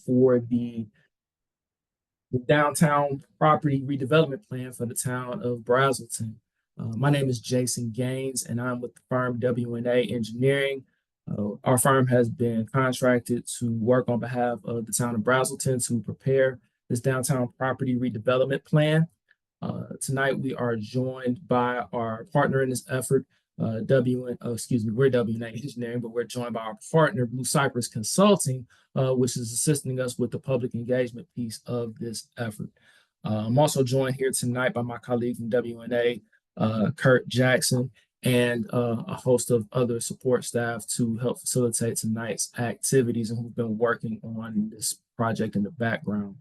for the downtown property redevelopment plan for the town of Braselton. My name is Jason Gaines, and I'm with the firm W&A Engineering. Our firm has been contracted to work on behalf of the town of Braselton to prepare this downtown property redevelopment plan. Tonight, we are joined by our partner in this effort, we're W&A Engineering, but we're joined by our partner, Blue Cypress Consulting, which is assisting us with the public engagement piece of this effort. I'm also joined here tonight by my colleague from W&A, Kurt Jackson, and a host of other support staff to help facilitate tonight's activities and who've been working on this project in the background.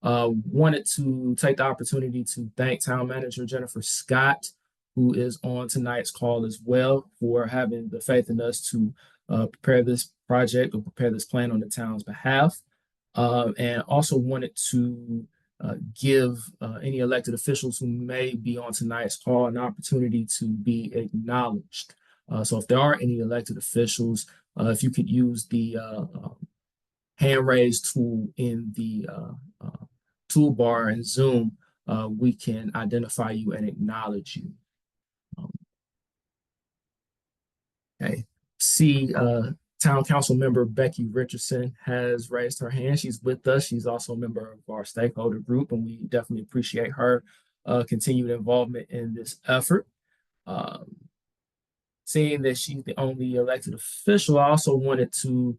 Wanted to take the opportunity to thank Town Manager Jennifer Scott, who is on tonight's call as well, for having the faith in us to prepare this project or prepare this plan on the town's behalf. And also wanted to give any elected officials who may be on tonight's call an opportunity to be acknowledged. So if there are any elected officials, if you could use the hand raise tool in the toolbar in Zoom, we can identify you and acknowledge you. Okay, see Town Council member Becky Richardson has raised her hand. She's with us. She's also a member of our stakeholder group, and we definitely appreciate her continued involvement in this effort. Seeing that she's the only elected official, I also wanted to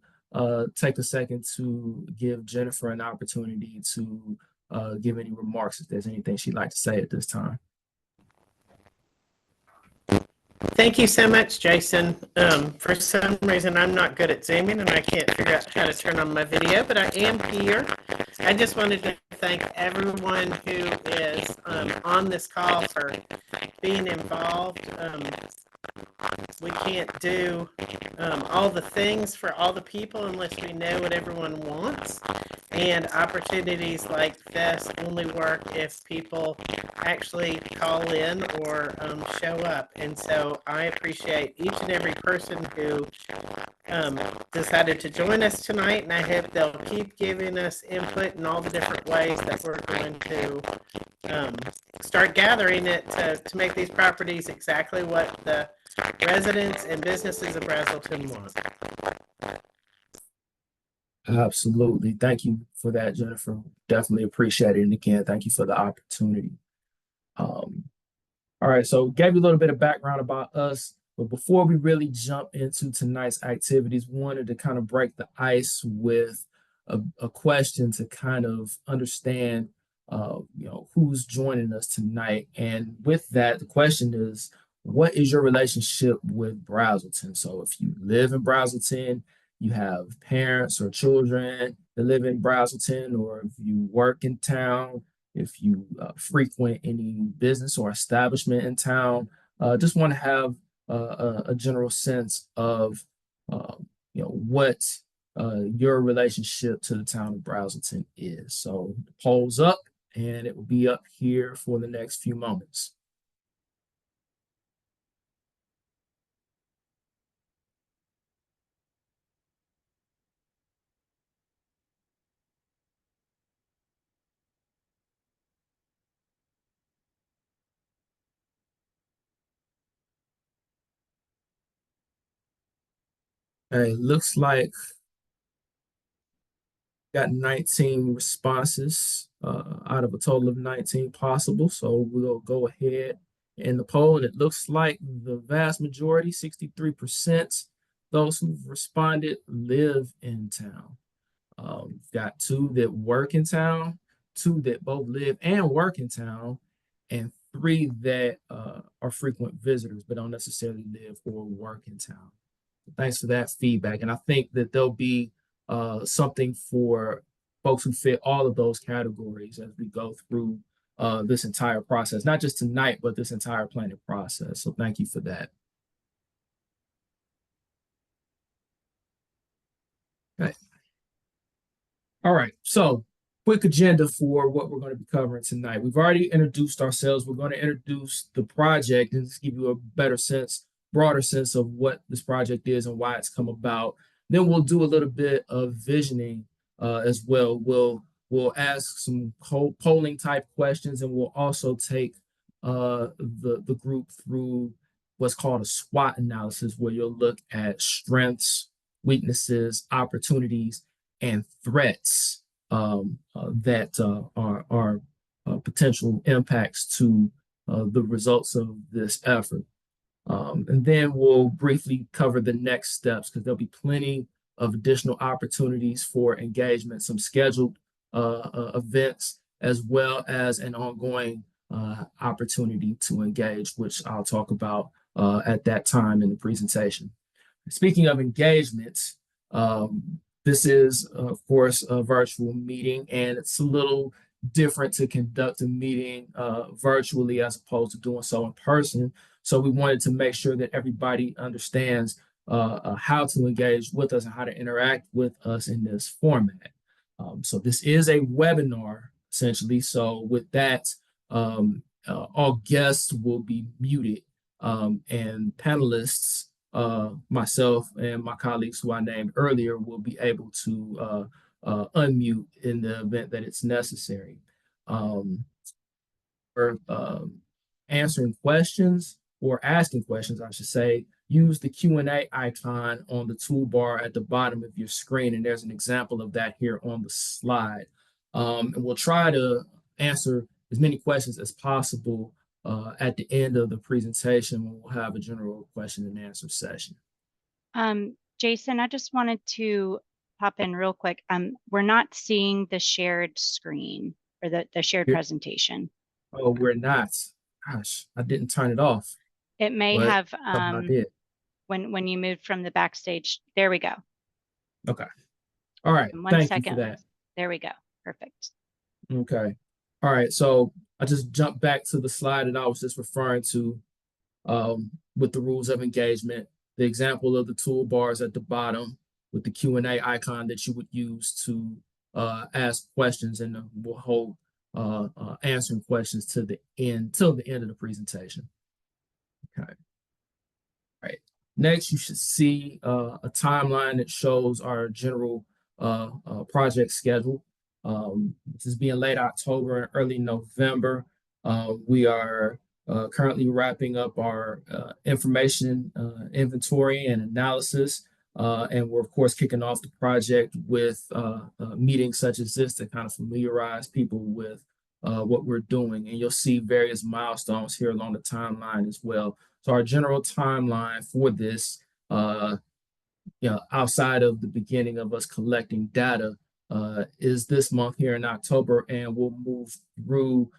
take a second to give Jennifer an opportunity to give any remarks if there's anything she'd like to say at this time. Thank you so much, Jason. For some reason, I'm not good at Zooming and I can't figure out how to turn on my video, but I am here. I just wanted to thank everyone who is on this call for being involved. We can't do all the things for all the people unless we know what everyone wants. And opportunities like this only work if people actually call in or show up. And so I appreciate each and every person who decided to join us tonight. And I hope they'll keep giving us input in all the different ways that we're going to start gathering it to make these properties exactly what the residents and businesses of Braselton want. Absolutely. Thank you for that, Jennifer. Definitely appreciate it. And again, thank you for the opportunity. All right, so gave you a little bit of background about us, but before we really jump into tonight's activities, wanted to kind of break the ice with a question to kind of understand who's joining us tonight. And with that, the question is, what is your relationship with Braselton? So if you live in Braselton, you have parents or children that live in Braselton, or if you work in town, if you frequent any business or establishment in town, just want to have a general sense of what your relationship to the town of Braselton is. So the poll's up, and it will be up here for the next few moments. Okay, looks like got 19 responses out of a total of 19 possible. So we'll go ahead in the poll, and it looks like the vast majority, 63%, those who've responded live in town. Got 2 that work in town, 2 that both live and work in town, and 3 that are frequent visitors but don't necessarily live or work in town. Thanks for that feedback. And I think that there'll be something for folks who fit all of those categories as we go through this entire process, not just tonight, but this entire planning process. So thank you for that. Okay. All right. So quick agenda for what we're going to be covering tonight. We've already introduced ourselves. We're going to introduce the project and just give you a better sense, broader sense of what this project is and why it's come about. Then we'll do a little bit of visioning as well. We'll ask some polling type questions, and we'll also take the group through what's called a SWOT analysis, where you'll look at strengths, weaknesses, opportunities, and threats that are potential impacts to the results of this effort. And then we'll briefly cover the next steps because there'll be plenty of additional opportunities for engagement, some scheduled events, as well as an ongoing opportunity to engage, which I'll talk about at that time in the presentation. Speaking of engagement, this is, of course, a virtual meeting, and it's a little different to conduct a meeting virtually as opposed to doing so in person. So we wanted to make sure that everybody understands how to engage with us and how to interact with us in this format. So this is a webinar, essentially. So with that, all guests will be muted, and panelists, myself and my colleagues who I named earlier, will be able to unmute in the event that it's necessary. For answering questions or asking questions, I should say, use the Q&A icon on the toolbar at the bottom of your screen, and there's an example of that here on the slide. And we'll try to answer as many questions as possible at the end of the presentation when we'll have a general question and answer session. Jason, I just wanted to pop in real quick. We're not seeing the shared screen or the shared presentation. Oh, we're not. Gosh, I didn't turn it off. It may have I did. when you moved from the backstage. There we go. Okay. All right. Thank you for that. There we go. Perfect. Okay. All right. So I just jumped back to the slide that I was just referring to with the rules of engagement. The example of the toolbars at the bottom with the Q&A icon that you would use to ask questions, and we'll hold answering questions till the end of the presentation. Okay. All right. Next, you should see a timeline that shows our general project schedule. This is being late October and early November. We are currently wrapping up our information inventory and analysis. And we're, of course, kicking off the project with meetings such as this to kind of familiarize people with what we're doing. And you'll see various milestones here along the timeline as well. So our general timeline for this, outside of the beginning of us collecting data, is this month here in October, and we'll move through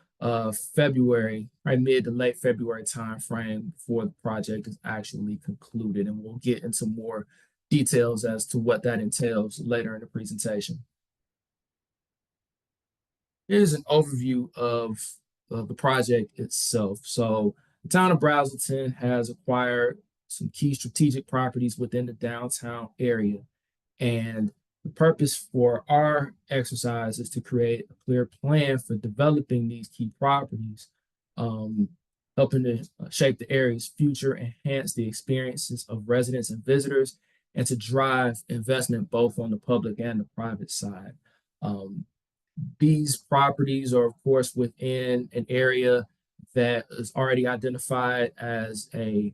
February, right, mid to late February timeframe before the project is actually concluded. And we'll get into more details as to what that entails later in the presentation. Here's an overview of the project itself. So the town of Braselton has acquired some key strategic properties within the downtown area. And the purpose for our exercise is to create a clear plan for developing these key properties, helping to shape the area's future, enhance the experiences of residents and visitors, and to drive investment both on the public and the private side. These properties are, of course, within an area that is already identified as a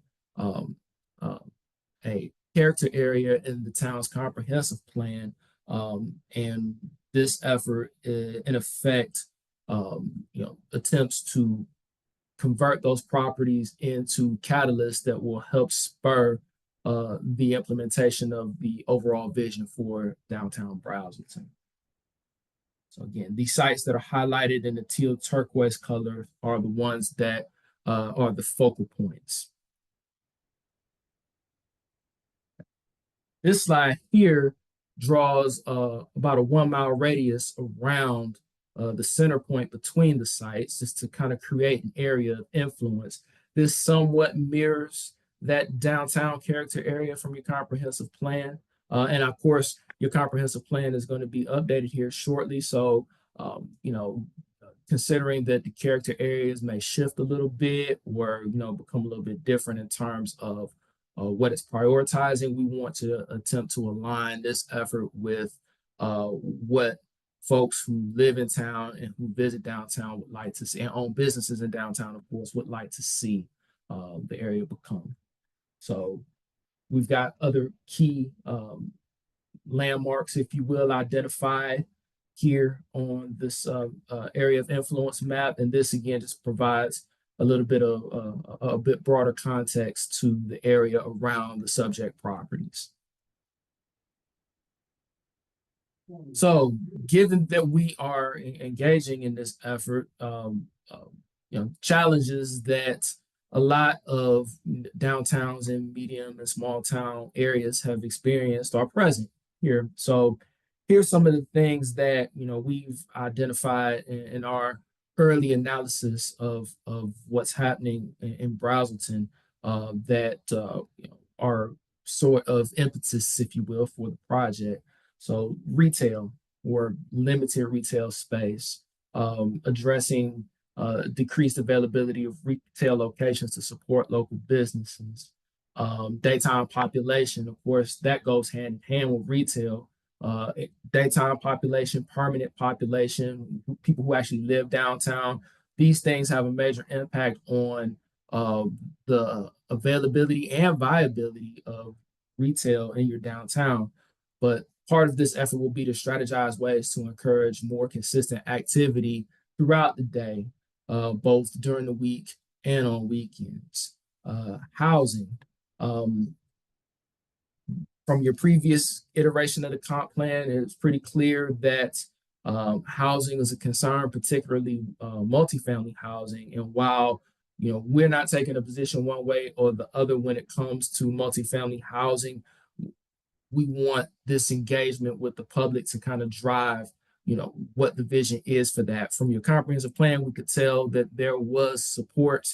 character area in the town's comprehensive plan. And this effort, in effect, attempts to convert those properties into catalysts that will help spur the implementation of the overall vision for downtown Braselton. So again, these sites that are highlighted in the teal turquoise color are the ones that are the focal points. This slide here draws about a 1 mile radius around the center point between the sites, just to kind of create an area of influence. This somewhat mirrors that downtown character area from your comprehensive plan. And of course, your comprehensive plan is going to be updated here shortly. So, considering that the character areas may shift a little bit or, become a little bit different in terms of what it's prioritizing, we want to attempt to align this effort with what folks who live in town and who visit downtown would like to see, and own businesses in downtown, of course, would like to see the area become. So we've got other key landmarks, if you will, identified here on this area of influence map. And this again just provides a little bit of a bit broader context to the area around the subject properties. So given that we are engaging in this effort, challenges that a lot of downtowns and medium and small town areas have experienced are present here. So here's some of the things that we've identified in our early analysis of what's happening in Braselton that are sort of impetus, if you will, for the project. So retail or limited retail space, addressing decreased availability of retail locations to support local businesses. Daytime population, of course, that goes hand in hand with retail. Daytime population, permanent population, people who actually live downtown. These things have a major impact on the availability and viability of retail in your downtown. But part of this effort will be to strategize ways to encourage more consistent activity throughout the day, both during the week and on weekends. Housing. From your previous iteration of the comp plan, it's pretty clear that housing is a concern, particularly multifamily housing. And while we're not taking a position one way or the other when it comes to multifamily housing, we want this engagement with the public to kind of drive what the vision is for that. From your comprehensive plan, we could tell that there was support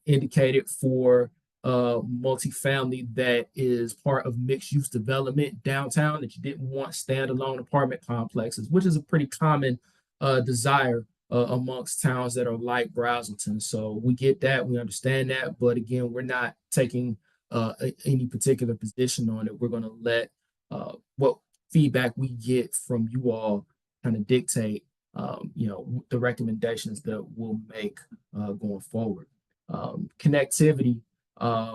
indicated for multifamily that is part of mixed use development downtown, that you didn't want standalone apartment complexes, which is a pretty common desire amongst towns that are like Braselton. So we get that, we understand that, but again, we're not taking any particular position on it. We're going to let what feedback we get from you all kind of dictate the recommendations that we'll make going forward. Connectivity,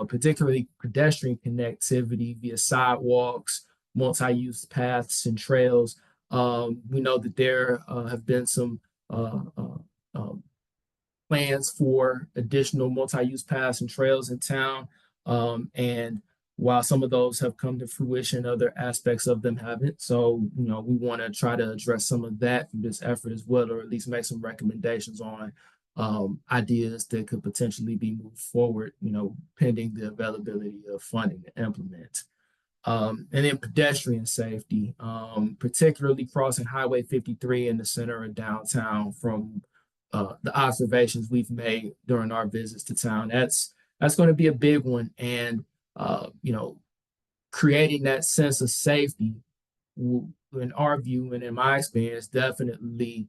particularly pedestrian connectivity via sidewalks, multi-use paths and trails. We know that there have been some plans for additional multi-use paths and trails in town. And while some of those have come to fruition, other aspects of them haven't. So, we want to try to address some of that through this effort as well, or at least make some recommendations on ideas that could potentially be moved forward, pending the availability of funding to implement. And then pedestrian safety, particularly crossing Highway 53 in the center of downtown. From the observations we've made during our visits to town, that's going to be a big one. And creating that sense of safety, in our view and in my experience, definitely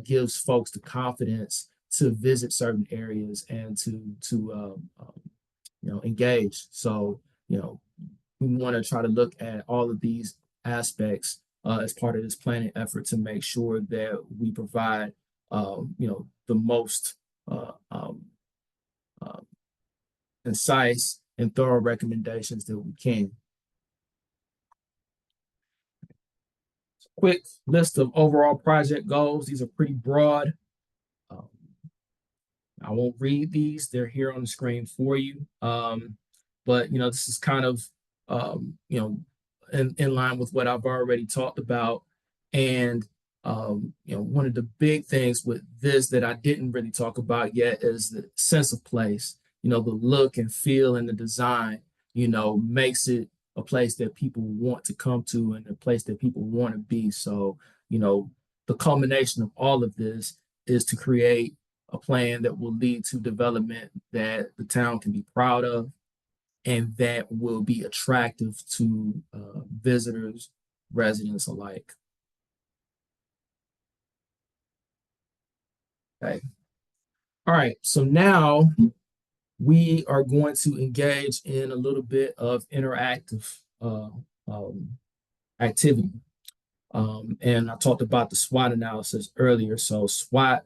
gives folks the confidence to visit certain areas and to engage. So we want to try to look at all of these aspects as part of this planning effort to make sure that we provide the most concise and thorough recommendations that we can. Quick list of overall project goals. These are pretty broad. I won't read these. They're here on the screen for you. But this is kind of in line with what I've already talked about. And one of the big things with this that I didn't really talk about yet is the sense of place. The look and feel and the design, makes it a place that people want to come to and a place that people want to be. So, the culmination of all of this is to create a plan that will lead to development that the town can be proud of and that will be attractive to visitors, residents alike. Okay. All right. So now we are going to engage in a little bit of interactive activity. And I talked about the SWOT analysis earlier. So SWOT,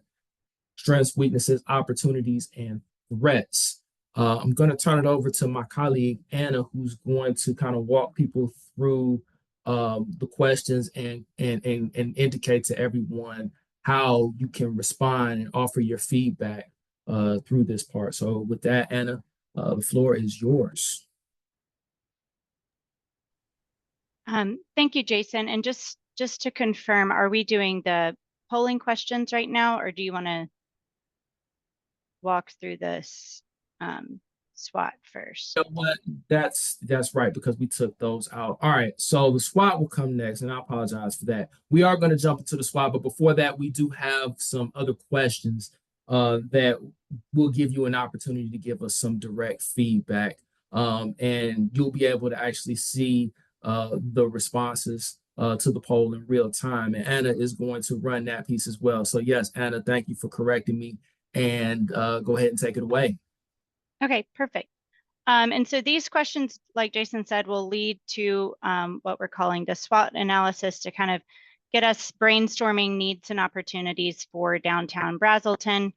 strengths, weaknesses, opportunities, and threats. I'm going to turn it over to my colleague Anna, who's going to kind of walk people through the questions and indicate to everyone how you can respond and offer your feedback through this part. So with that, Anna, the floor is yours. Thank you, Jason. And just to confirm, are we doing the polling questions right now, or do you want to walk through this SWOT first? You know what? That's right because we took those out. All right, so the SWOT will come next, and I apologize for that. We are going to jump into the SWOT, but before that, we do have some other questions that will give you an opportunity to give us some direct feedback, and you'll be able to actually see the responses to the poll in real time. And Anna is going to run that piece as well. So yes, Anna, thank you for correcting me, and go ahead and take it away. Okay, perfect. And so these questions, like Jason said, will lead to what we're calling the SWOT analysis to kind of get us brainstorming needs and opportunities for downtown Braselton.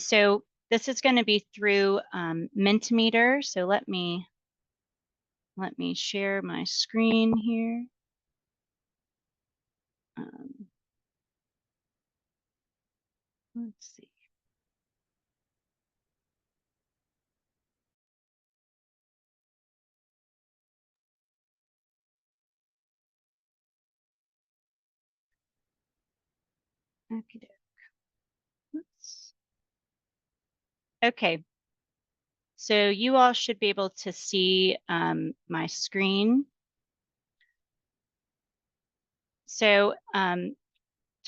So this is going to be through Mentimeter. So let me share my screen here. Let's see. Okay. Okay. So you all should be able to see my screen. So to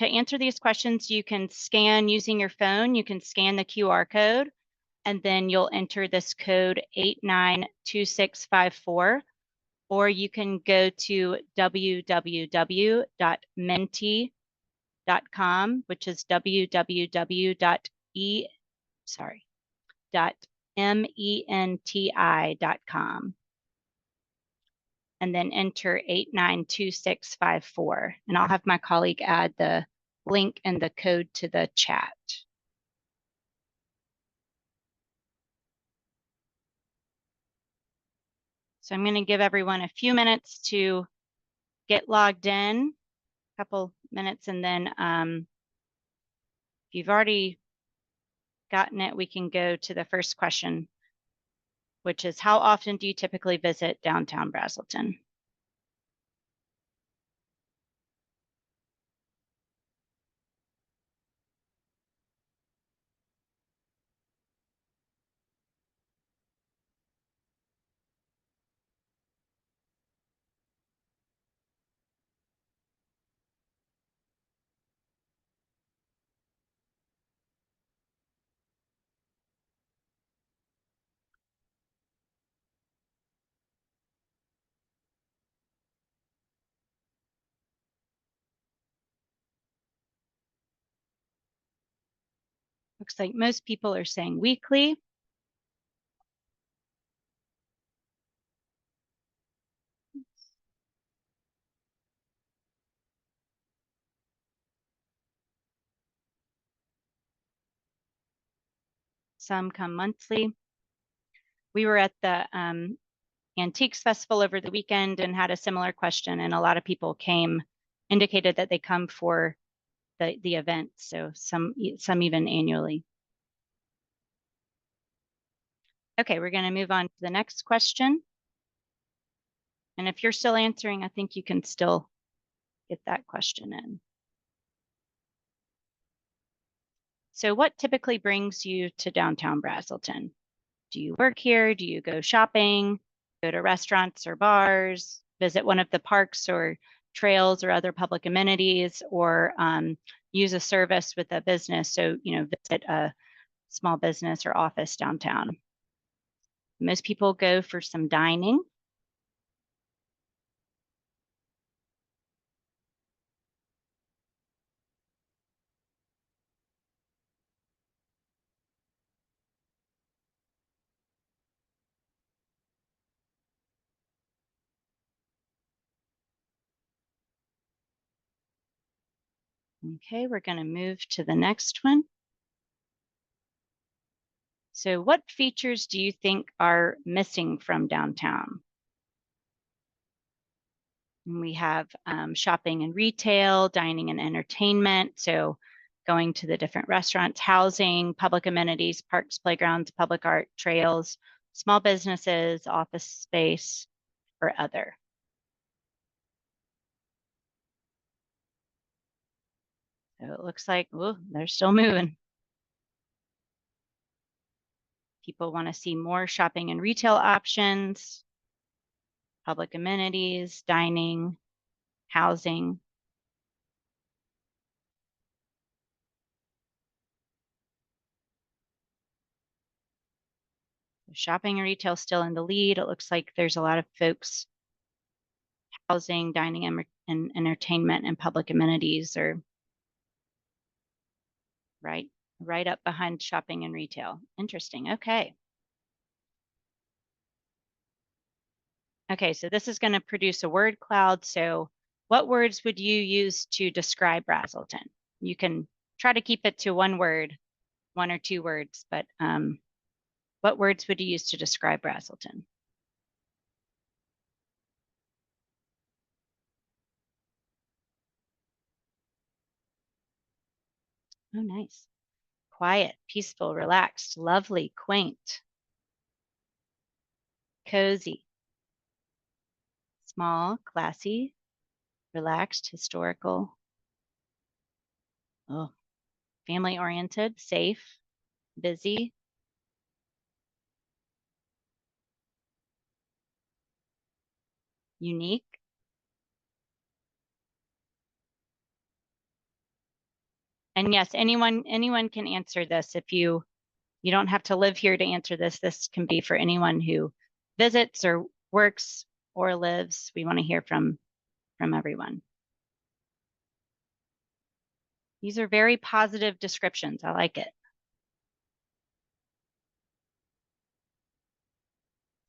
answer these questions, you can scan using your phone. You can scan the QR code, and then you'll enter this code 892654, or you can go to www.menti.com, which is www.menti.com, and then enter 892654. And I'll have my colleague add the link and the code to the chat. So I'm going to give everyone a few minutes to get logged in, a couple minutes, and then if you've already gotten it, we can go to the first question, which is how often do you typically visit downtown Braselton? Looks like most people are saying weekly. Some come monthly. We were at the Antiques Festival over the weekend and had a similar question, and a lot of people indicated that they come for the event, so some even annually. Okay, we're going to move on to the next question. And if you're still answering, I think you can still get that question in. So what typically brings you to downtown Braselton? Do you work here? Do you go shopping, go to restaurants or bars, visit one of the parks or trails or other public amenities, or use a service with a business? So, visit a small business or office downtown. Most people go for some dining. Okay, we're going to move to the next one. So what features do you think are missing from downtown? And we have shopping and retail, dining and entertainment. So going to the different restaurants, housing, public amenities, parks, playgrounds, public art, trails, small businesses, office space, or other. So it looks like, oh, they're still moving. People want to see more shopping and retail options, public amenities, dining, housing. Shopping and retail still in the lead. It looks like there's a lot of folks housing, dining, and entertainment and public amenities are right up behind shopping and retail. Interesting. Okay. Okay, so this is going to produce a word cloud. So what words would you use to describe Braselton? You can try to keep it to one word, 1 or 2 words, but what words would you use to describe Braselton? Oh, nice. Quiet, peaceful, relaxed, lovely, quaint, cozy, small, classy, relaxed, historical, oh, family oriented, safe, busy, unique. And yes, anyone can answer this. If you don't have to live here to answer this. This can be for anyone who visits or works or lives. We want to hear from everyone. These are very positive descriptions. I like it.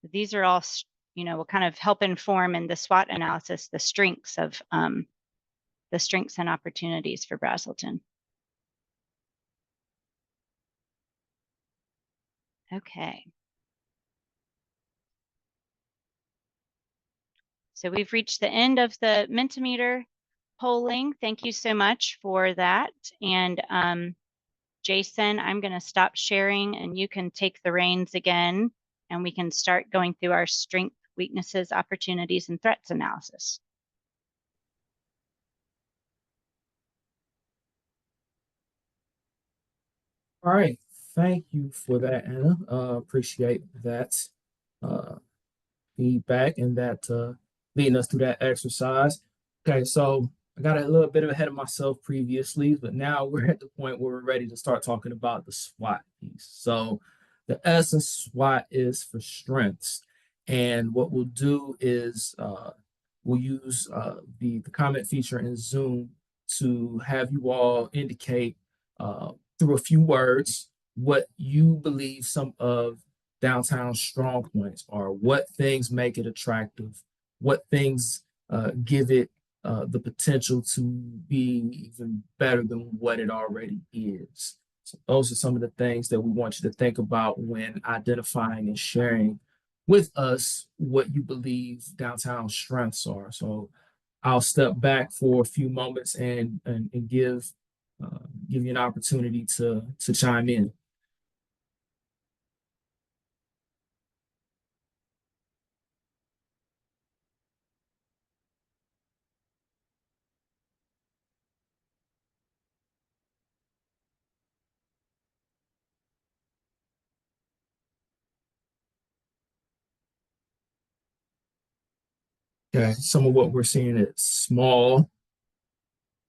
These are all, will kind of help inform in the SWOT analysis the strengths and opportunities for Braselton. Okay. So we've reached the end of the Mentimeter polling. Thank you so much for that. And Jason, I'm going to stop sharing and you can take the reins again and we can start going through our strengths, weaknesses, opportunities, and threats analysis. All right. Thank you for that, Anna. Appreciate that uh, feedback and that leading us through that exercise. Okay, so I got a little bit ahead of myself previously, but now we're at the point where we're ready to start talking about the SWOT piece. So the S in SWOT is for strengths. And what we'll do is we'll use the comment feature in Zoom to have you all indicate through a few words what you believe some of downtown strong points are, what things make it attractive, what things give it the potential to be even better than what it already is. So those are some of the things that we want you to think about when identifying and sharing with us what you believe downtown strengths are. So I'll step back for a few moments and give you an opportunity to chime in. Okay, some of what we're seeing is small,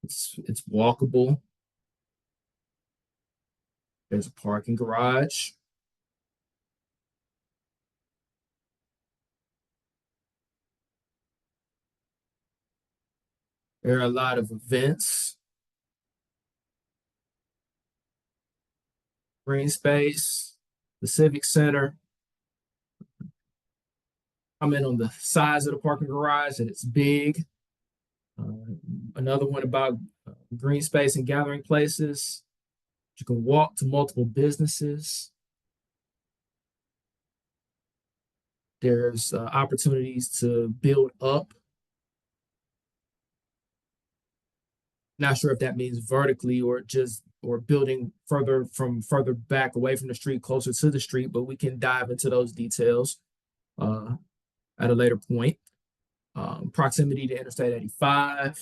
it's walkable. There's a parking garage. There are a lot of events, green space, the civic center. Comment on the size of the parking garage, and it's big. Another one about green space and gathering places. You can walk to multiple businesses. There's opportunities to build up. Not sure if that means vertically or just or building further back away from the street, closer to the street, but we can dive into those details uh, at a later point. Proximity to Interstate 85,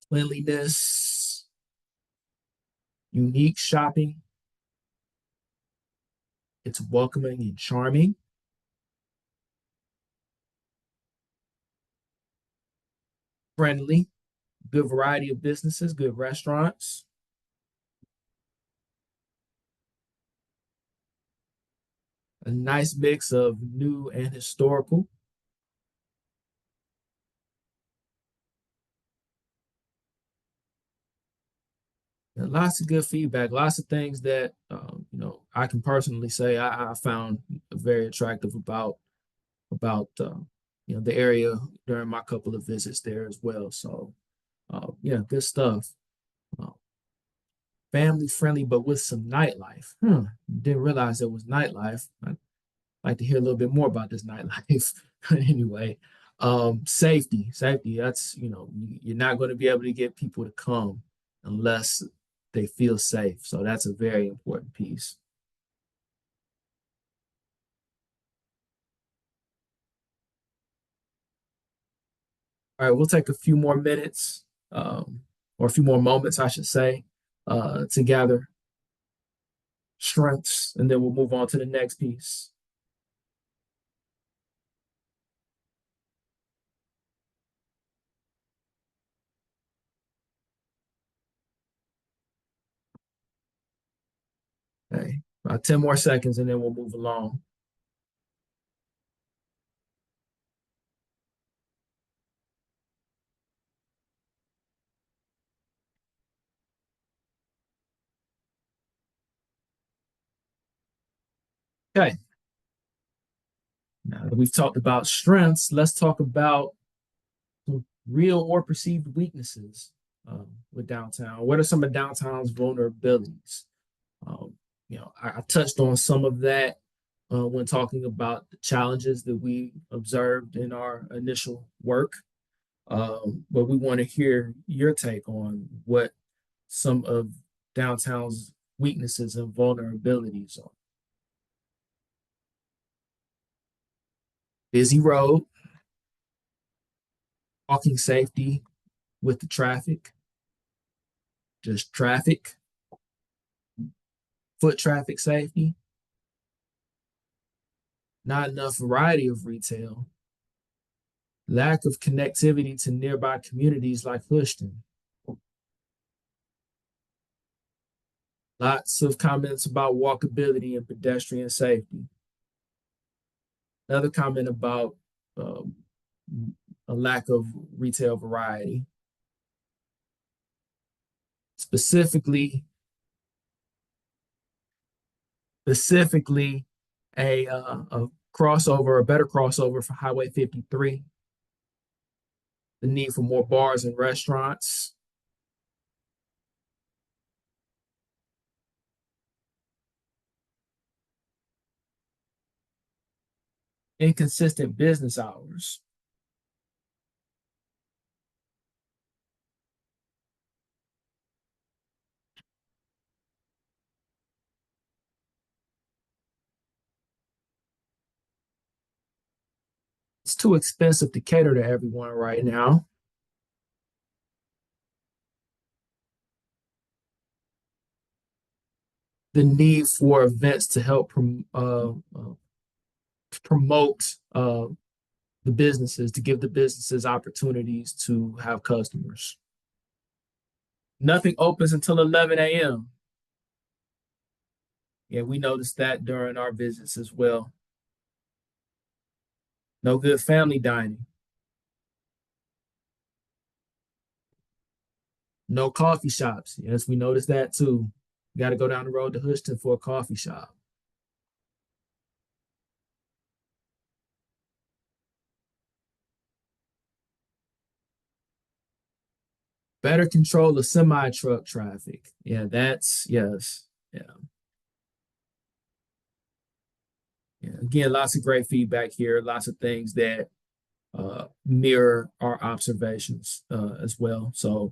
cleanliness, unique shopping. It's welcoming and charming. Friendly, good variety of businesses, good restaurants. A nice mix of new and historical. And lots of good feedback, lots of things that I can personally say I found very attractive about the area during my couple of visits there as well. So yeah, good stuff. Uh, Family friendly, but with some nightlife. Didn't realize there was nightlife. I'd like to hear a little bit more about this nightlife. Anyway, safety. That's you're not going to be able to get people to come unless they feel safe. So that's a very important piece. All right, we'll take a few more minutes, or a few more moments, I should say, to gather strengths, and then we'll move on to the next piece. Okay, about 10 more seconds, and then we'll move along. Okay, now that we've talked about strengths, let's talk about some real or perceived weaknesses with downtown. What are some of downtown's vulnerabilities? Um, I touched on some of that when talking about the challenges that we observed in our initial work. But we want to hear your take on what some of downtown's weaknesses and vulnerabilities are. Busy road, walking safety with the traffic, just traffic, foot traffic safety, not enough variety of retail, lack of connectivity to nearby communities like Houston. Lots of comments about walkability and pedestrian safety. Another comment about um, a lack of retail variety. Specifically, specifically a crossover, a better crossover for Highway 53, the need for more bars and restaurants, inconsistent business hours. It's too expensive to cater to everyone right now. The need for events to help promote the businesses, to give the businesses opportunities to have customers. Nothing opens until 11 a.m. Yeah, we noticed that during our visits as well. No good family dining. No coffee shops. Yes, we noticed that too. Got to go down the road to Houston for a coffee shop. Better control the semi truck traffic. Yeah, that's yes. Yeah. Yeah. Again, lots of great feedback here, lots of things that mirror our observations as well. So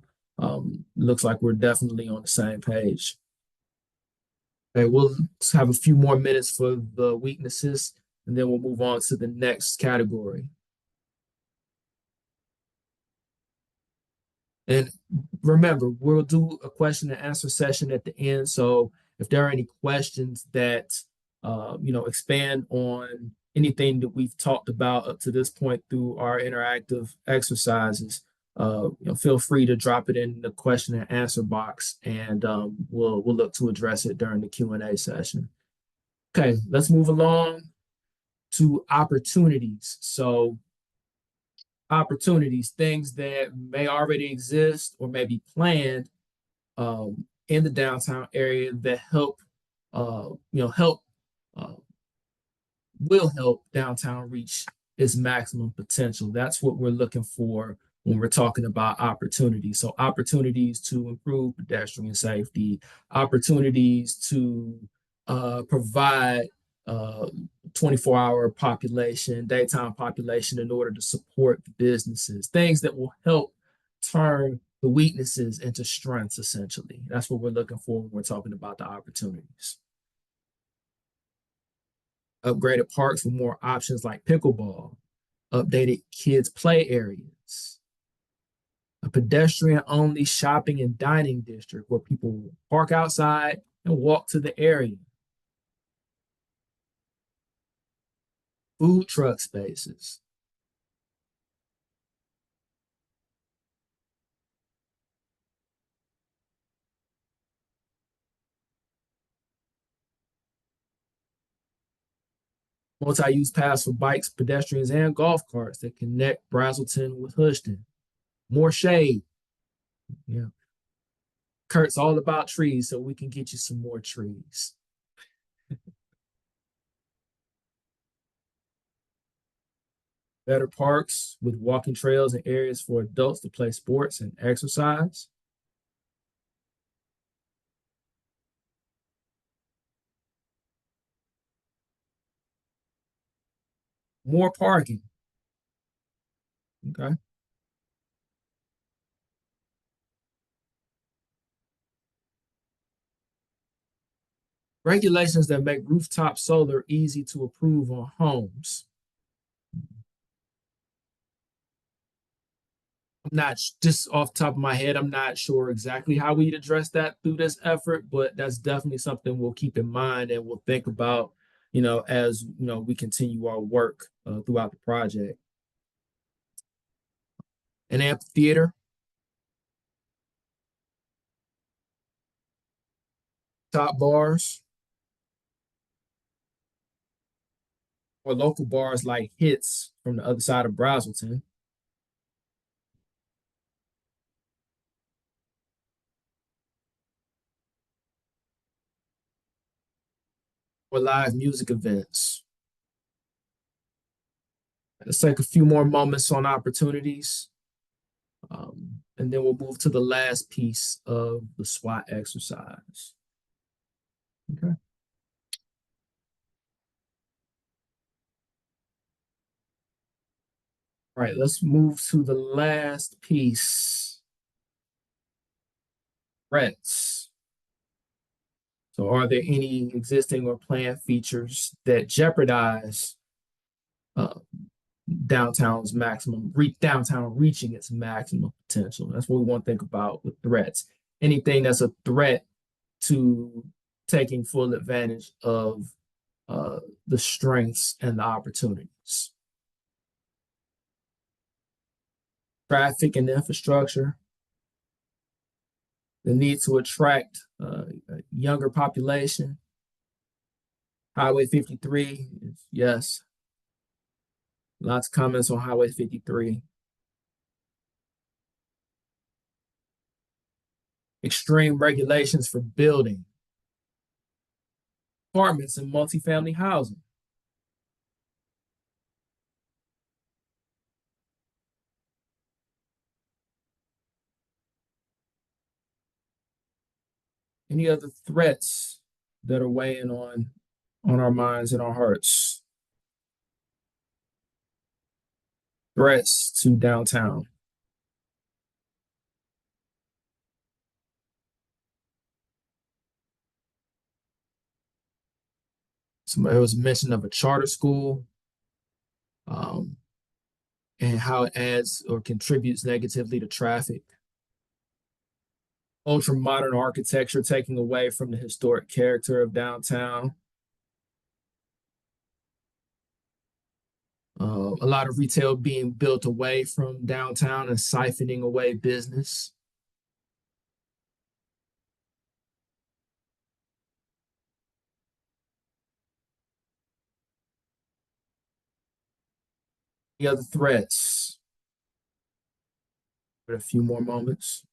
looks like we're definitely on the same page. Okay, we'll have a few more minutes for the weaknesses, and then we'll move on to the next category. And remember, we'll do a question and answer session at the end. So if there are any questions that expand on anything that we've talked about up to this point through our interactive exercises, feel free to drop it in the question and answer box, and we'll look to address it during the Q&A session. Okay, let's move along to opportunities. So opportunities, things that may already exist or may be planned in the downtown area that help uh, will help downtown reach its maximum potential. That's what we're looking for when we're talking about opportunities. So opportunities to improve pedestrian safety, opportunities to provide 24-hour population, daytime population in order to support the businesses, things that will help turn the weaknesses into strengths, essentially. That's what we're looking for when we're talking about the opportunities. Upgraded parks with more options like pickleball, updated kids' play areas, a pedestrian-only shopping and dining district where people park outside and walk to the area, food truck spaces, multi-use paths for bikes, pedestrians, and golf carts that connect Braselton with Houston, more shade. Yeah, Kurt's all about trees, so we can get you some more trees. Better parks with walking trails and areas for adults to play sports and exercise. More parking. Okay. Regulations that make rooftop solar easy to approve on homes. I'm not just off the top of my head, I'm not sure exactly how we'd address that through this effort, but that's definitely something we'll keep in mind and we'll think about, as we continue our work throughout the project. An amphitheater, top bars, or local bars like Hits from the other side of Braselton, or live music events. Let's take a few more moments on opportunities. And then we'll move to the last piece of the SWOT exercise. Okay. All right, let's move to the last piece. Threats. So are there any existing or planned features that jeopardize uh, downtown reaching its maximum potential? That's what we want to think about with threats. Anything that's a threat to taking full advantage of the strengths and the opportunities. Traffic and infrastructure, the need to attract a younger population. Highway 53, yes. Lots of comments on Highway 53. Extreme regulations for building, apartments and multifamily housing. Any other threats that are weighing on our minds and our hearts? Threats to downtown. Somebody was mention of a charter school, um, and how it adds or contributes negatively to traffic. Ultra modern architecture taking away from the historic character of downtown. A lot of retail being built away from downtown and siphoning away business. The other threats. For a few more moments.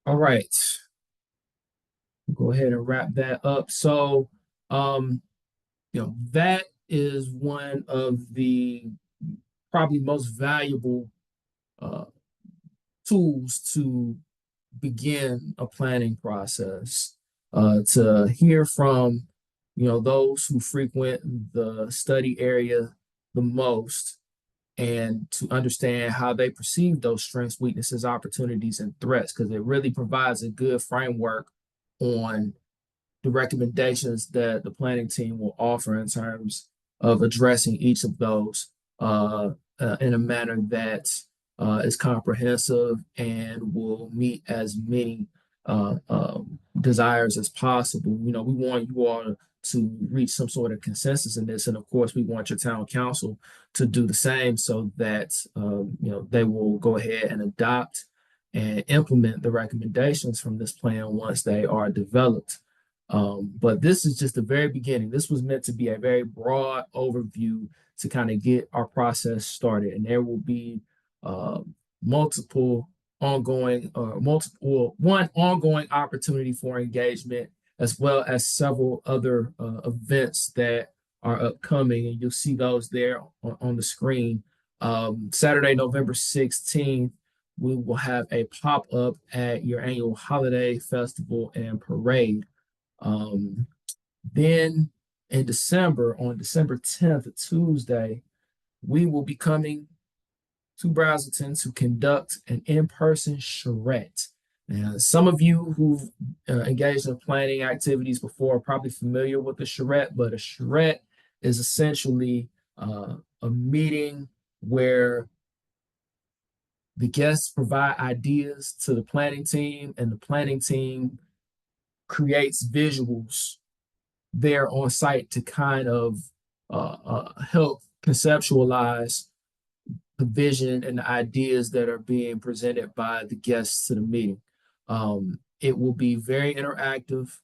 All right. Go ahead and wrap that up. So, that is one of the probably most valuable uh, tools to begin a planning process. To hear from, those who frequent the study area the most, and to understand how they perceive those strengths, weaknesses, opportunities, and threats, because it really provides a good framework on the recommendations that the planning team will offer in terms of addressing each of those in a manner that is comprehensive and will meet as many desires as possible. We want you all to reach some sort of consensus in this, and of course, we want your town council to do the same, so that they will go ahead and adopt and implement the recommendations from this plan once they are developed. But this is just the very beginning. This was meant to be a very broad overview to kind of get our process started, and there will be uh, multiple one ongoing opportunity for engagement, as well as several other events that are upcoming, and you'll see those there on the screen. Saturday, November 16th, we will have a pop-up at your annual holiday festival and parade. Um, then in December, on December 10th, a Tuesday, we will be coming to Braselton to conduct an in-person charrette. Now, some of you who've engaged in planning activities before are probably familiar with the charrette, but a charrette is essentially a meeting where the guests provide ideas to the planning team, and the planning team creates visuals there on site to kind of help conceptualize the vision and the ideas that are being presented by the guests to the meeting. It will be very interactive.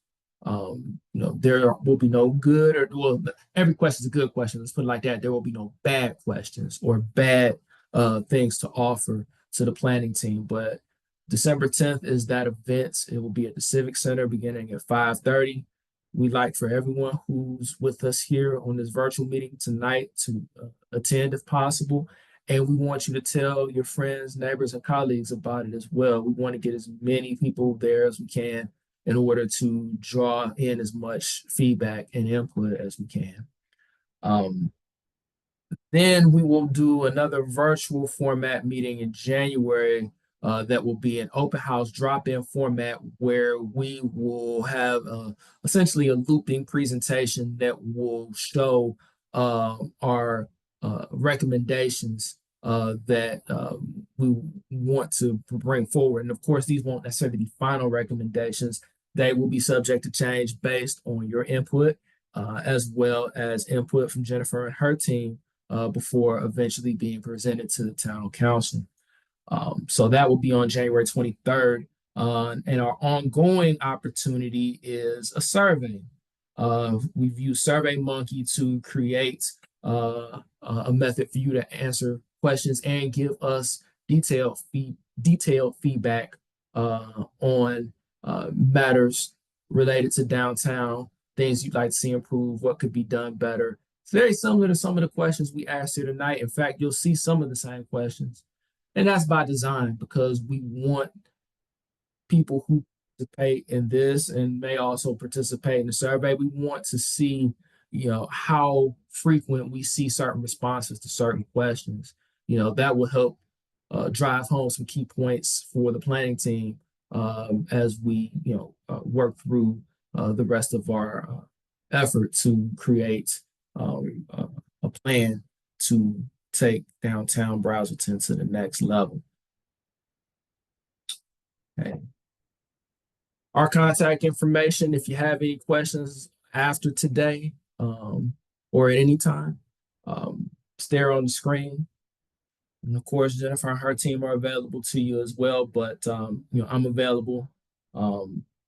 There will be no good or, well, every question is a good question. Let's put it like that. There will be no bad questions or bad things to offer to the planning team. But December 10th is that event. It will be at the Civic Center beginning at 5:30. We'd like for everyone who's with us here on this virtual meeting tonight to attend if possible. And we want you to tell your friends, neighbors, and colleagues about it as well. We want to get as many people there as we can in order to draw in as much feedback and input as we can. Then we will do another virtual format meeting in January that will be an open house drop-in format where we will have essentially a looping presentation that will show our recommendations that we want to bring forward. And of course, these won't necessarily be final recommendations. They will be subject to change based on your input, as well as input from Jennifer and her team before eventually being presented to the town council. So that will be on January 23rd. And our ongoing opportunity is a survey. We've used SurveyMonkey to create a method for you to answer questions and give us detailed detailed feedback on matters related to downtown, things you'd like to see improve, what could be done better. It's very similar to some of the questions we asked here tonight. In fact, you'll see some of the same questions. And that's by design because we want people who participate in this and may also participate in the survey. We want to see, how frequent we see certain responses to certain questions. That will help drive home some key points for the planning team as we, work through the rest of our effort to create a plan to take downtown Braselton to the next level. Okay. Our contact information, if you have any questions after today or at any time, stare on the screen. And of course, Jennifer and her team are available to you as well, but I'm available.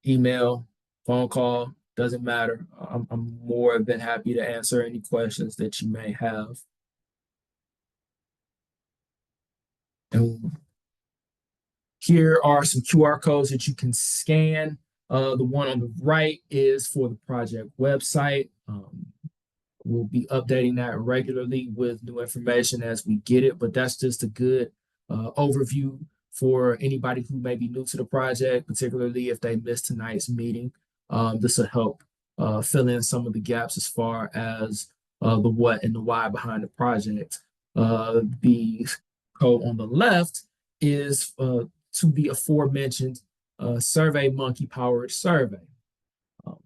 Email, phone call, doesn't matter. I'm more than happy to answer any questions that you may have. And here are some QR codes that you can scan. The one on the right is for the project website. We'll be updating that regularly with new information as we get it, but that's just a good overview for anybody who may be new to the project, particularly if they missed tonight's meeting. This will help fill in some of the gaps as far as the what and the why behind the project. The code on the left is to the aforementioned SurveyMonkey powered survey.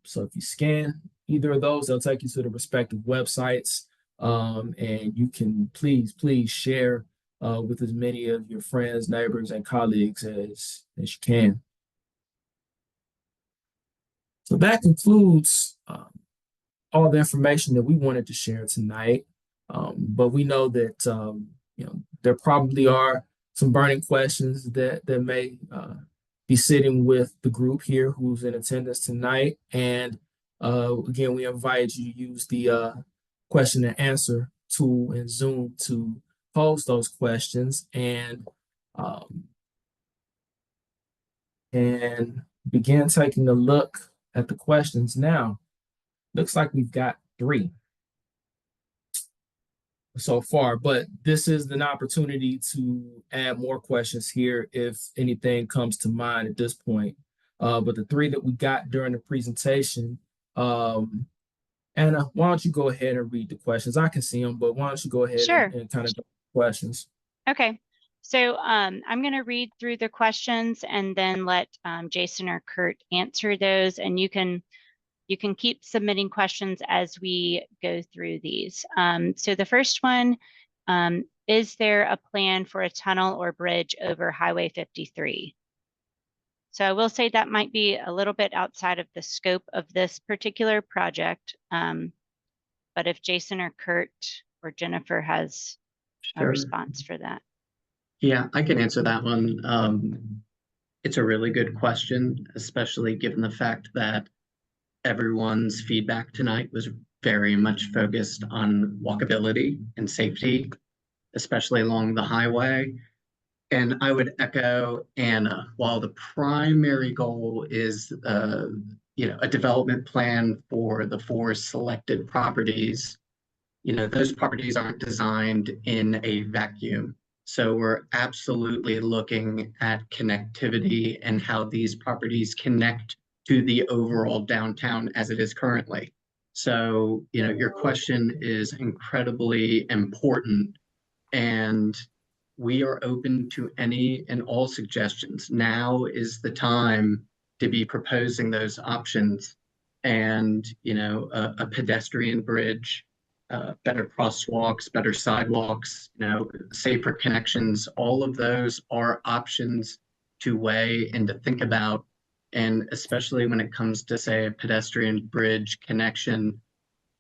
So if you scan either of those, they'll take you to the respective websites, and you can please share with as many of your friends, neighbors, and colleagues as you can. So that concludes all the information that we wanted to share tonight. But we know that there probably are some burning questions that may be sitting with the group here who's in attendance tonight. And again, we invite you to use the question and answer tool in Zoom to pose those questions and begin taking a look at the questions now. Looks like we've got 3 so far, but this is an opportunity to add more questions here if anything comes to mind at this point. But the 3 that we got during the presentation, Anna, why don't you go ahead and read the questions? I can see them, but why don't you go ahead Sure. and kind of questions. Okay. So I'm going to read through the questions and then let Jason or Kurt answer those, and you can keep submitting questions as we go through these. So the first one, is there a plan for a tunnel or bridge over Highway 53? So I will say that might be a little bit outside of the scope of this particular project. But if Jason or Kurt or Jennifer has a response for that. Yeah, I can answer that one. It's a really good question, especially given the fact that everyone's feedback tonight was very much focused on walkability and safety, especially along the highway. And I would echo Anna, while the primary goal is a development plan for the 4 selected properties, those properties aren't designed in a vacuum. So we're absolutely looking at connectivity and how these properties connect to the overall downtown as it is currently. So, your question is incredibly important, and we are open to any and all suggestions. Now is the time to be proposing those options, and, a pedestrian bridge, better crosswalks, better sidewalks, safer connections. All of those are options to weigh and to think about. And especially when it comes to, say, a pedestrian bridge connection,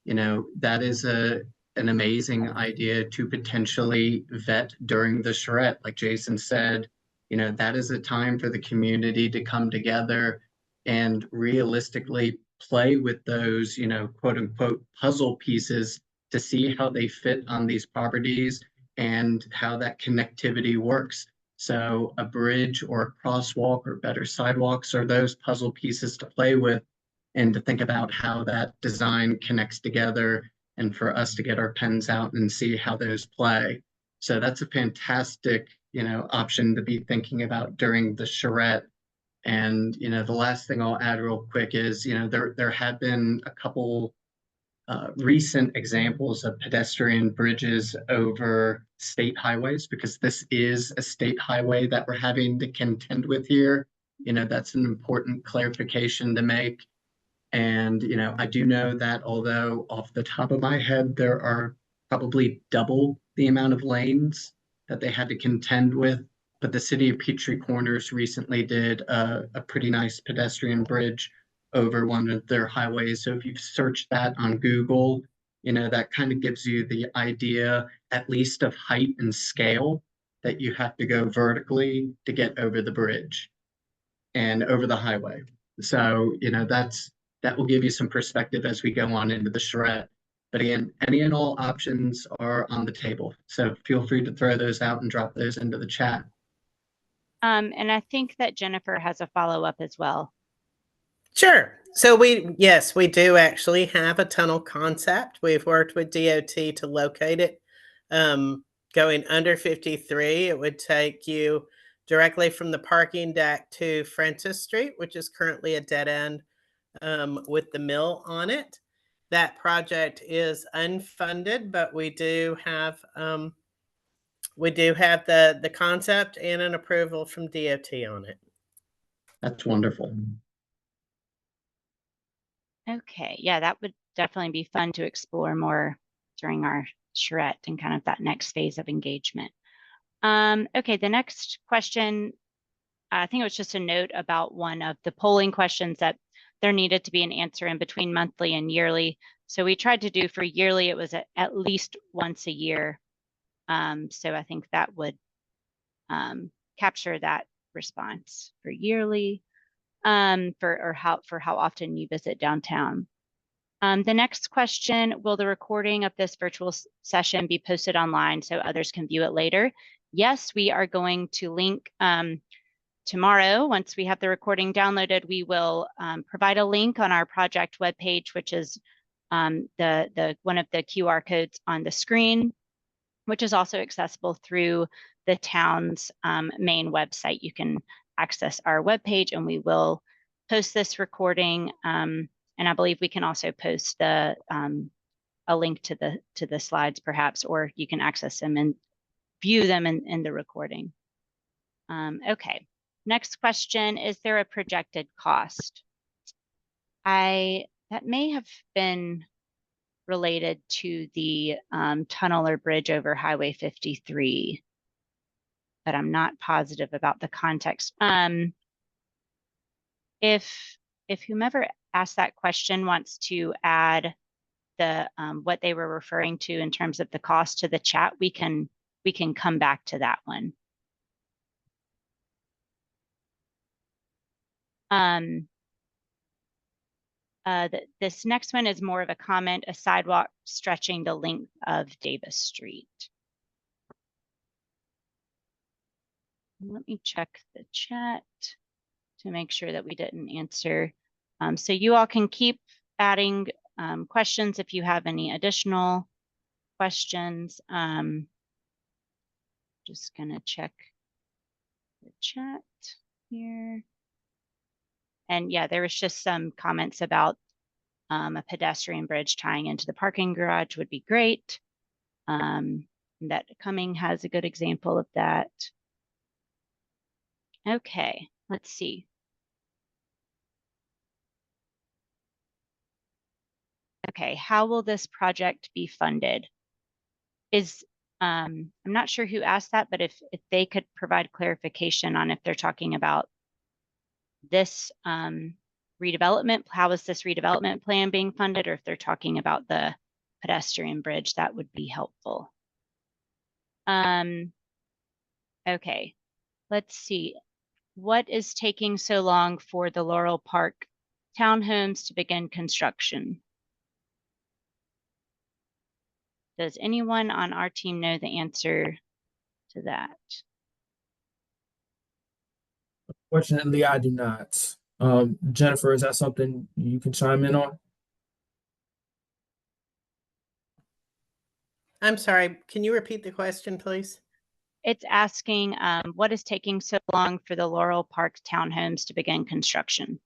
that is an amazing idea to potentially vet during the charrette. Like Jason said, that is a time for the community to come together and realistically play with those, quote unquote, puzzle pieces to see how they fit on these properties and how that connectivity works. So a bridge or a crosswalk or better sidewalks are those puzzle pieces to play with and to think about how that design connects together and for us to get our pens out and see how those play. So that's a fantastic, option to be thinking about during the charrette. And, the last thing I'll add real quick is, there have been a couple recent examples of pedestrian bridges over state highways, because this is a state highway that we're having to contend with here. That's an important clarification to make. And, I do know that although off the top of my head, there are probably double the amount of lanes that they had to contend with, but the city of Peachtree Corners recently did a pretty nice pedestrian bridge over one of their highways. So if you search that on Google, that kind of gives you the idea, at least of height and scale, that you have to go vertically to get over the bridge and over the highway. So, that will give you some perspective as we go on into the charrette. But again, any and all options are on the table. So feel free to throw those out and drop those into the chat. And I think that Jennifer has a follow-up as well. Sure. So yes, we do actually have a tunnel concept. We've worked with DOT to locate it. Going under 53, it would take you directly from the parking deck to Francis Street, which is currently a dead end with the mill on it. That project is unfunded, but we do have the concept and an approval from DOT on it. That's wonderful. Okay, yeah, that would definitely be fun to explore more during our charrette and kind of that next phase of engagement. Okay, the next question, I think it was just a note about one of the polling questions that there needed to be an answer in between monthly and yearly. So we tried to do for yearly, it was at least once a year. So I think that would capture that response for yearly, for how often you visit downtown. The next question, will the recording of this virtual session be posted online so others can view it later? Yes, we are going to link tomorrow. Once we have the recording downloaded, we will provide a link on our project webpage, which is the one of the QR codes on the screen, which is also accessible through the town's main website. You can access our webpage, and we will post this recording. And I believe we can also post a link to the slides, perhaps, or you can access them and view them in the recording. Okay, next question, is there a projected cost? That may have been related to the tunnel or bridge over Highway 53, but I'm not positive about the context. If whomever asked that question wants to add the what they were referring to in terms of the cost to the chat, we can come back to that one. This next one is more of a comment, a sidewalk stretching the length of Davis Street. Let me check the chat to make sure that we didn't answer. So you all can keep adding questions if you have any additional questions. Just gonna check the chat here. And yeah, there was just some comments about a pedestrian bridge tying into the parking garage would be great. That Cumming has a good example of that. Okay, let's see. Okay, how will this project be funded? I'm not sure who asked that, but if they could provide clarification on if they're talking about this redevelopment, how is this redevelopment plan being funded, or if they're talking about the pedestrian bridge, that would be helpful. Okay, let's see. What is taking so long for the Laurel Park townhomes to begin construction? Does anyone on our team know the answer to that? Fortunately, I do not. Jennifer, is that something you can chime in on? I'm sorry, can you repeat the question, please? It's asking what is taking so long for the Laurel Park townhomes to begin construction?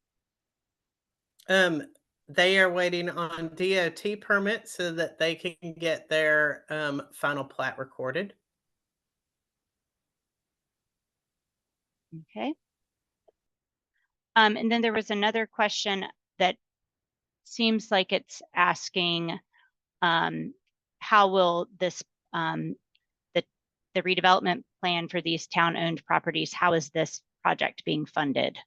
They are waiting on DOT permits so that they can get their final plat recorded. Okay. And then there was another question that seems like it's asking how will this the redevelopment plan for these town-owned properties, how is this project being funded?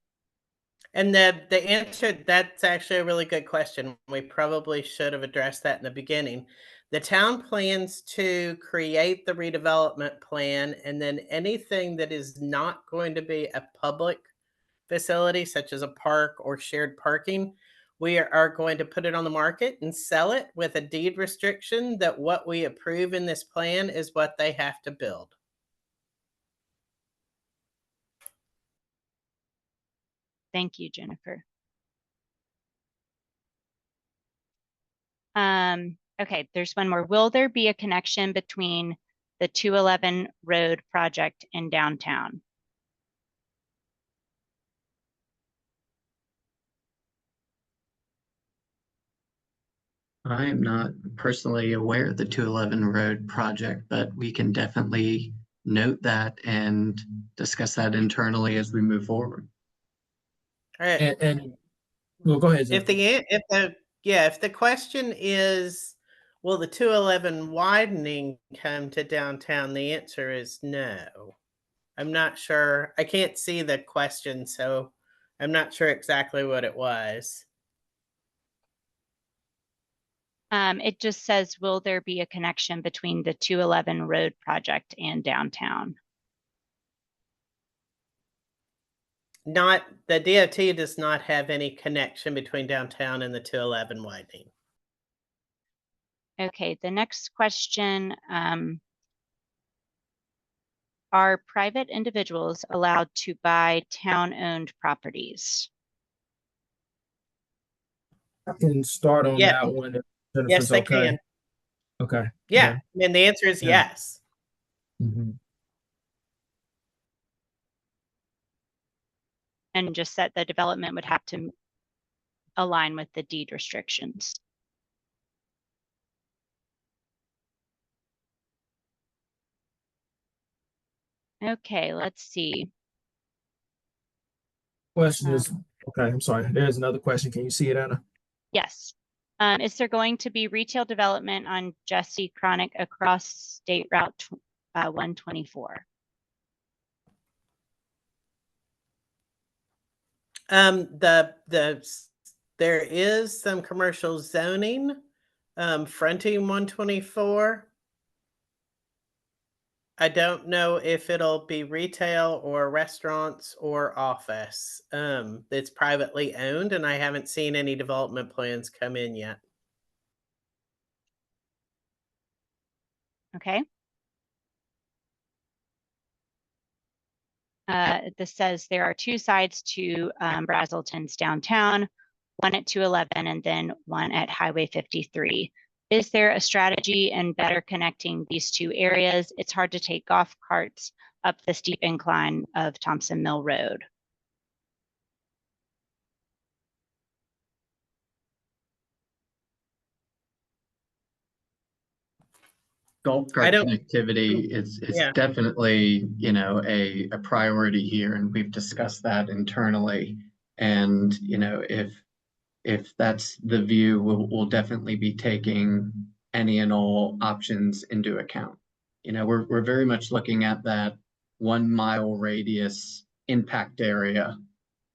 And the answer, that's actually a really good question. We probably should have addressed that in the beginning. The town plans to create the redevelopment plan, and then anything that is not going to be a public facility, such as a park or shared parking, we are going to put it on the market and sell it with a deed restriction that what we approve in this plan is what they have to build. Thank you, Jennifer. Okay, there's one more. Will there be a connection between the 211 road project and downtown? I am not personally aware of the 211 road project, but we can definitely note that and discuss that internally as we move forward. All right. And well, go ahead, If Jennifer. if the question is, will the 211 widening come to downtown? The answer is no. I'm not sure. I can't see the question, so I'm not sure exactly what it was. It just says, will there be a connection between the 211 road project and downtown? Not the DOT does not have any connection between downtown and the 211 widening. Okay, the next question, are private individuals allowed to buy town-owned properties? I can start on Yeah, that one if yes, Jennifer's they okay. can. Okay. Yeah, and the answer is Yeah. yes. Mhm. And just that the development would have to align with the deed restrictions. Okay, let's see. Question is, okay, I'm sorry. There's another question. Can you see it, Anna? Yes. Is there going to be retail development on Jesse Chronic across State Route 124? There is some commercial zoning fronting 124. I don't know if it'll be retail or restaurants or office. It's privately owned, and I haven't seen any development plans come in yet. Okay. This says there are two sides to Braselton's downtown, one at 211 and then one at Highway 53. Is there a strategy in better connecting these two areas? It's hard to take golf carts up the steep incline of Thompson Mill Road. Golf I cart don't. connectivity is Yeah. definitely, a priority here, and we've discussed that internally. And, if that's the view, we'll definitely be taking any and all options into account. We're very much looking at that 1 mile radius impact area.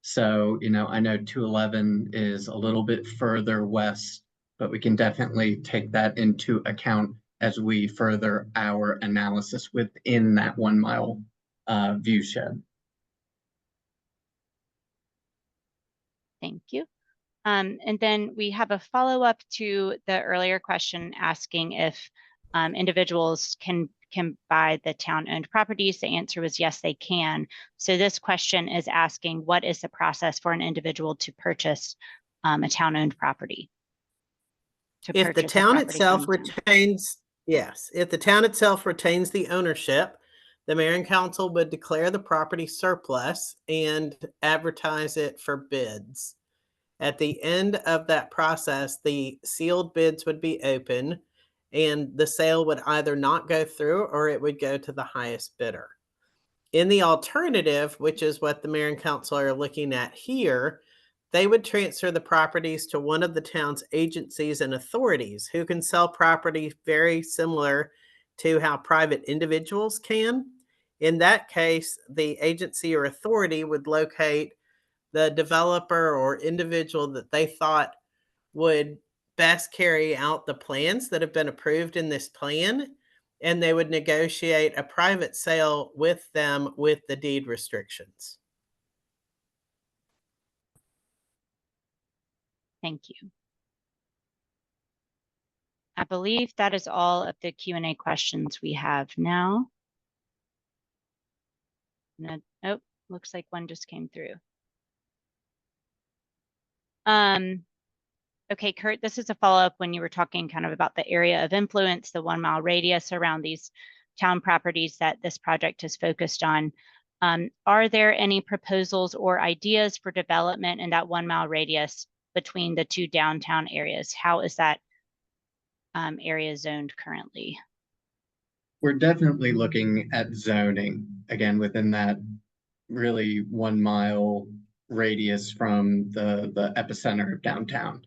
So, I know 211 is a little bit further west, but we can definitely take that into account as we further our analysis within that 1 mile view shed. Thank you. And then we have a follow-up to the earlier question asking if individuals can can buy the town-owned properties? The answer was yes, they can. So this question is asking, what is the process for an individual to purchase a town-owned property? If the town itself retains, yes, if the town itself retains the ownership, the mayor and council would declare the property surplus and advertise it for bids. At the end of that process, the sealed bids would be open and the sale would either not go through or it would go to the highest bidder. In the alternative, which is what the mayor and council are looking at here, they would transfer the properties to one of the town's agencies and authorities who can sell property very similar to how private individuals can. In that case, the agency or authority would locate the developer or individual that they thought would best carry out the plans that have been approved in this plan, and they would negotiate a private sale with them with the deed restrictions. Thank you. I believe that is all of the Q&A questions we have now. No, oh, looks like one just came through. Okay, Kurt, this is a follow-up when you were talking kind of about the area of influence, the 1 mile radius around these town properties that this project is focused on. Are there any proposals or ideas for development in that 1 mile radius between the two downtown areas? How is that area zoned currently? We're definitely looking at zoning, again, within that really 1 mile radius from the epicenter of downtown.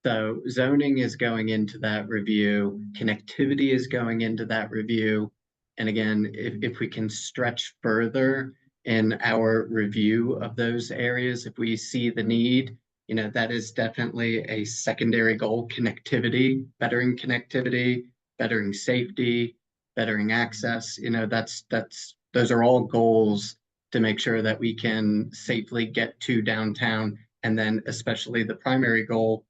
So zoning is going into that review, connectivity is going into that review. And again, if we can stretch further in our review of those areas, if we see the need, you know, that is definitely a secondary goal: connectivity, bettering safety, bettering access. You know, those are all goals to make sure that we can safely get to downtown. And then especially the primary goal,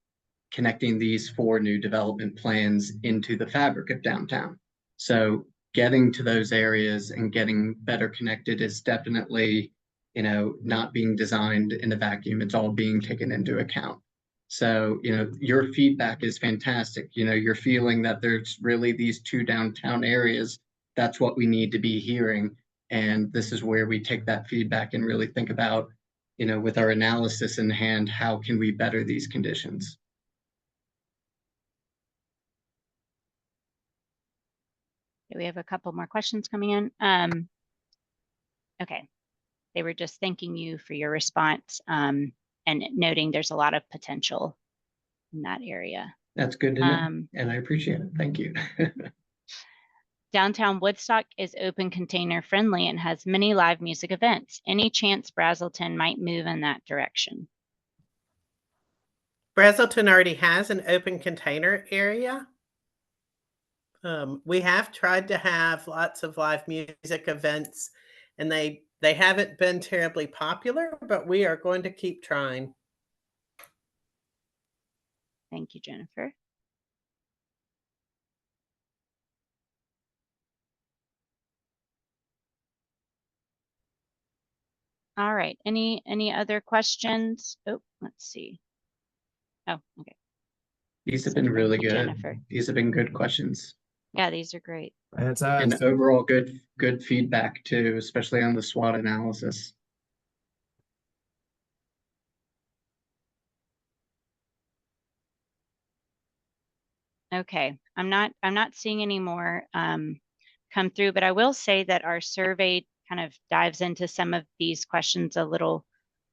connecting these 4 new development plans into the fabric of downtown. So getting to those areas and getting better connected is definitely, you know, not being designed in a vacuum. It's all being taken into account. So, you know, your feedback is fantastic. You know, you're feeling that there's really these 2 downtown areas. That's what we need to be hearing. And this is where we take that feedback and really think about, you know, with our analysis in hand, how can we better these conditions? Okay, we have a couple more questions coming in. Okay, they were just thanking you for your response and noting there's a lot of potential in that area. That's good to know, and I appreciate it. Thank you. Downtown Woodstock is open container friendly and has many live music events. Any chance Braselton might move in that direction? Braselton already has an open container area. We have tried to have lots of live music events, and they haven't been terribly popular, but we are going to keep trying. Thank you, Jennifer. All right, any other questions? Oh, let's see. Oh, okay. These have been really good. Jennifer. These have been good questions. Yeah, these are great. And overall good feedback too, especially on the SWOT analysis. Okay, I'm not seeing any more come through, but I will say that our survey kind of dives into some of these questions a little,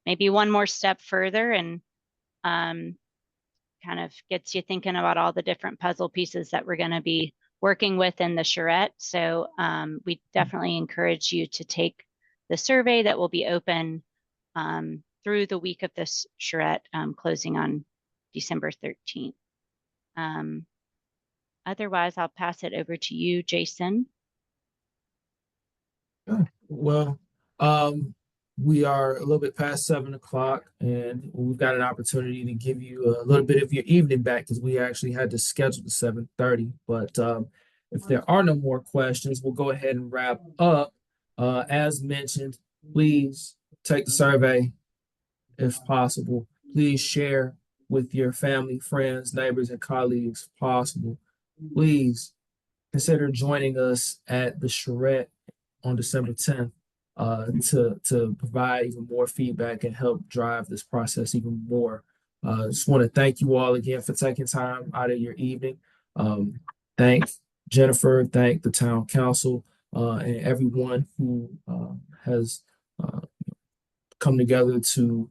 maybe one more step further, and kind of gets you thinking about all the different puzzle pieces that we're going to be working with in the charrette. So we definitely encourage you to take the survey that will be open through the week of this charrette, closing on December 13th. Otherwise, I'll pass it over to you, Jason. Well, we are a little bit past 7 o'clock, and we've got an opportunity to give you a little bit of your evening back because we actually had to schedule the 7:30. But if there are no more questions, we'll go ahead and wrap up. As mentioned, please take the survey if possible. Please share with your family, friends, neighbors, and colleagues if possible. Please consider joining us at the charrette on December 10th to provide even more feedback and help drive this process even more. Just want to thank you all again for taking time out of your evening. Thank Jennifer, thank the town council, and everyone who has come together to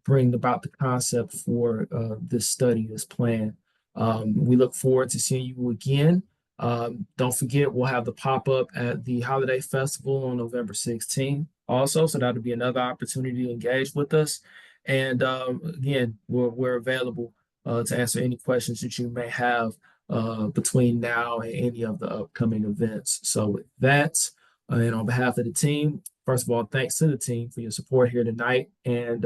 bring about the concept for this study, this plan. We look forward to seeing you again. Don't forget, we'll have the pop-up at the Holiday Festival on November 16th also, so that'll be another opportunity to engage with us. And again, we're available to answer any questions that you may have between now and any of the upcoming events. So with that, and on behalf of the team, first of all, thanks to the team for your support here tonight. And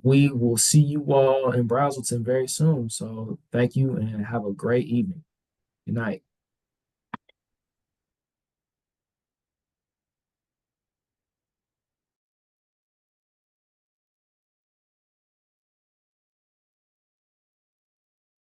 we will see you all in Braselton very soon. So thank you and have a great evening. Good night.